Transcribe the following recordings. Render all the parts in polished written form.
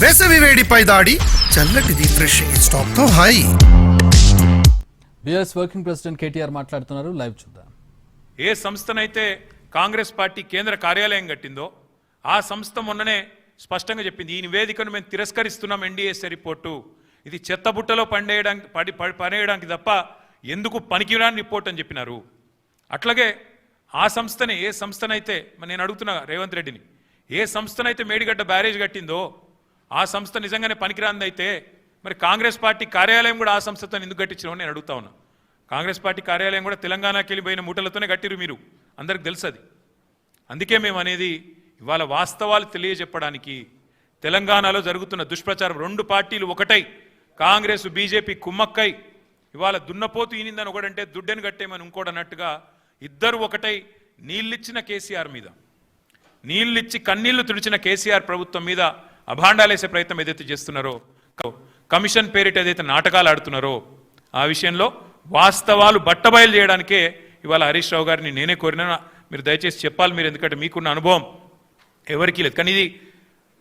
వేసవి వేడిపై దాడి, చల్లటి రిఫ్రెషింగ్ స్టాప్ తో హాయి. బిఎస్ వర్కింగ్ ప్రెసిడెంట్ కేటీఆర్ మాట్లాడుతున్నారు, లైవ్ చూద్దాం. ఏ సంస్థనైతే కాంగ్రెస్ పార్టీ కేంద్ర కార్యాలయం కట్టిందో ఆ సంస్థ మొన్ననే స్పష్టంగా చెప్పింది, ఈ నివేదికను మేము తిరస్కరిస్తున్నాం, ఎన్డీఎస్ఏ రిపోర్టు ఇది చెత్తబుట్టలో పడేయడానికి తప్ప ఎందుకు పనికిరాని రిపోర్ట్ అని చెప్పినారు. అట్లాగే ఆ సంస్థని, ఏ సంస్థనైతే నేను అడుగుతున్నా రేవంత్ రెడ్డిని, ఏ సంస్థనైతే మేడిగడ్డ బ్యారేజ్ కట్టిందో ఆ సంస్థ నిజంగానే పనికిరాందైతే మరి కాంగ్రెస్ పార్టీ కార్యాలయం కూడా ఆ సంస్థతో ఎందుకు కట్టించడం నేను అడుగుతా ఉన్నా. కాంగ్రెస్ పార్టీ కార్యాలయం కూడా తెలంగాణకి వెళ్ళిపోయిన మూటలతోనే కట్టిరు, మీరు అందరికి తెలుసు అది. అందుకే మేము అనేది ఇవాళ వాస్తవాలు తెలియజెప్పడానికి, తెలంగాణలో జరుగుతున్న దుష్ప్రచారం, రెండు పార్టీలు ఒకటై కాంగ్రెస్ బీజేపీ కుమ్మక్కై ఇవాళ దున్నపోతు ఈనిందని ఒకడంటే దుడ్డెను కట్టేమని ఇంకోటి అన్నట్టుగా ఇద్దరు ఒకటై నీళ్ళిచ్చిన కేసీఆర్ మీద, నీళ్ళిచ్చి కన్నీళ్లు తుడిచిన కేసీఆర్ ప్రభుత్వం మీద అభాండాలేసే ప్రయత్నం ఏదైతే చేస్తున్నారో, కమిషన్ పేరిట ఏదైతే నాటకాలు ఆడుతున్నారో ఆ విషయంలో వాస్తవాలు బట్టబయలు చేయడానికే ఇవాళ హరీష్ రావు గారిని నేనే కోరినా. మీరు దయచేసి చెప్పాలి, మీరు ఎందుకంటే మీకున్న అనుభవం ఎవరికీ లేదు. కానీ ఇది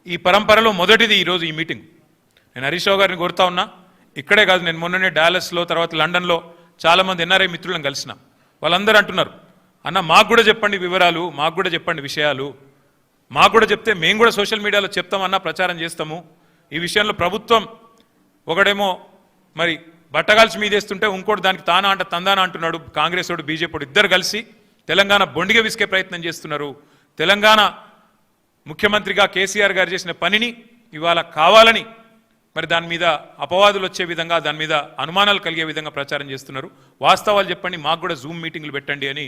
ఈ పరంపరలో మొదటిది ఈరోజు ఈ మీటింగ్. నేను హరీష్ రావు గారిని కోరుతా ఉన్నా, ఇక్కడే కాదు, నేను మొన్ననే డాలస్లో తర్వాత లండన్లో చాలామంది ఎన్ఆర్ఐ మిత్రులను కలిసిన వాళ్ళందరూ అంటున్నారు, అన్న మాకు కూడా చెప్పండి వివరాలు, మాకు కూడా చెప్పండి విషయాలు, మాకు కూడా చెప్తే మేము కూడా సోషల్ మీడియాలో చెప్తామన్నా, ప్రచారం చేస్తాము. ఈ విషయంలో ప్రభుత్వం ఒకడేమో మరి బట్టగాల్చి మీదేస్తుంటే ఇంకోటి దానికి తానా అంట తందానా అంటున్నాడు. కాంగ్రెస్ వాడు బీజేపీ ఇద్దరు కలిసి తెలంగాణ బొండిగా విసికే ప్రయత్నం చేస్తున్నారు. తెలంగాణ ముఖ్యమంత్రిగా కేసీఆర్ గారు చేసిన పనిని ఇవాళ కావాలని మరి దాని మీద అపవాదులు వచ్చే విధంగా, దాని మీద అనుమానాలు కలిగే విధంగా ప్రచారం చేస్తున్నారు. వాస్తవాలు చెప్పండి, మాకు కూడా జూమ్ మీటింగ్లు పెట్టండి అని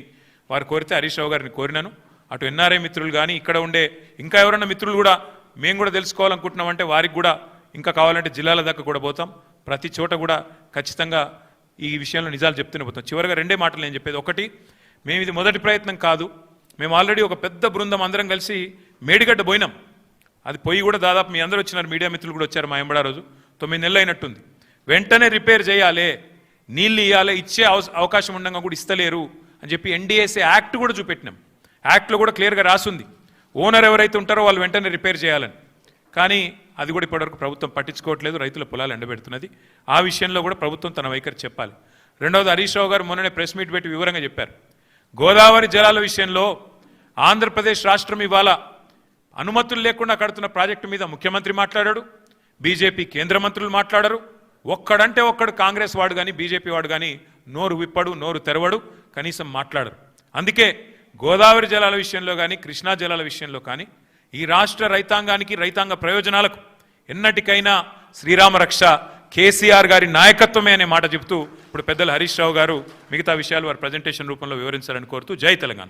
వారు కోరితే హరీష్ రావు గారిని కోరినాను. అటు ఎన్ఆర్ఐ మిత్రులు కానీ ఇక్కడ ఉండే ఇంకా ఎవరైనా మిత్రులు కూడా మేము కూడా తెలుసుకోవాలనుకుంటున్నామంటే వారికి కూడా ఇంకా కావాలంటే జిల్లాల దాకా కూడా పోతాం. ప్రతి చోట కూడా ఖచ్చితంగా ఈ విషయంలో నిజాలు చెప్తూనే పోతాం. చివరిగా రెండే మాటలు నేను చెప్పేది. ఒకటి, మేము ఇది మొదటి ప్రయత్నం కాదు, మేము ఆల్రెడీ ఒక పెద్ద బృందం అందరం కలిసి మేడిగడ్డ పోయినాం. అది పోయి కూడా దాదాపు మీ అందరూ వచ్చినారు, మీడియా మిత్రులు కూడా వచ్చారు. మా ఎంబడా రోజు 9 నెలలు అయినట్టుంది. వెంటనే రిపేర్ చేయాలి, నీళ్ళు ఇవ్వాలి, ఇచ్చే అవకాశం ఉండగా కూడా ఇస్తలేరు అని చెప్పి ఎన్డీఎస్ఏ యాక్ట్ కూడా చూపెట్టినాం. యాక్ట్లో కూడా క్లియర్గా రాసుంది, ఓనర్ ఎవరైతే ఉంటారో వాళ్ళు వెంటనే రిపేర్ చేయాలని. కానీ అది కూడా ఇప్పటివరకు ప్రభుత్వం పట్టించుకోవట్లేదు, రైతుల పొలాలు ఎండబెడుతున్నది. ఆ విషయంలో కూడా ప్రభుత్వం తన వైఖరి చెప్పాలి. రెండవది, హరీష్ రావు గారు మొన్ననే ప్రెస్ మీట్ పెట్టి వివరంగా చెప్పారు, గోదావరి జలాల విషయంలో ఆంధ్రప్రదేశ్ రాష్ట్రం ఇవాళ అనుమతులు లేకుండా కడుతున్న ప్రాజెక్టు మీద ముఖ్యమంత్రి మాట్లాడాడు, బీజేపీ కేంద్ర మంత్రులు మాట్లాడరు. ఒక్కడంటే ఒక్కడు కాంగ్రెస్ వాడు కానీ బీజేపీ వాడు కానీ నోరు విప్పడు, నోరు తెరవడు, కనీసం మాట్లాడరు. అందుకే గోదావరి జలాల విషయంలో కానీ కృష్ణా జలాల విషయంలో కానీ ఈ రాష్ట్ర రైతాంగానికి, రైతాంగ ప్రయోజనాలకు ఎన్నటికైనా శ్రీరామ రక్ష కేసీఆర్ గారి నాయకత్వమే అనే మాట చెబుతూ ఇప్పుడు పెద్దలు హరీష్ రావు గారు మిగతా విషయాలు వారి ప్రజెంటేషన్ రూపంలో వివరించాలని కోరుతూ జై తెలంగాణ.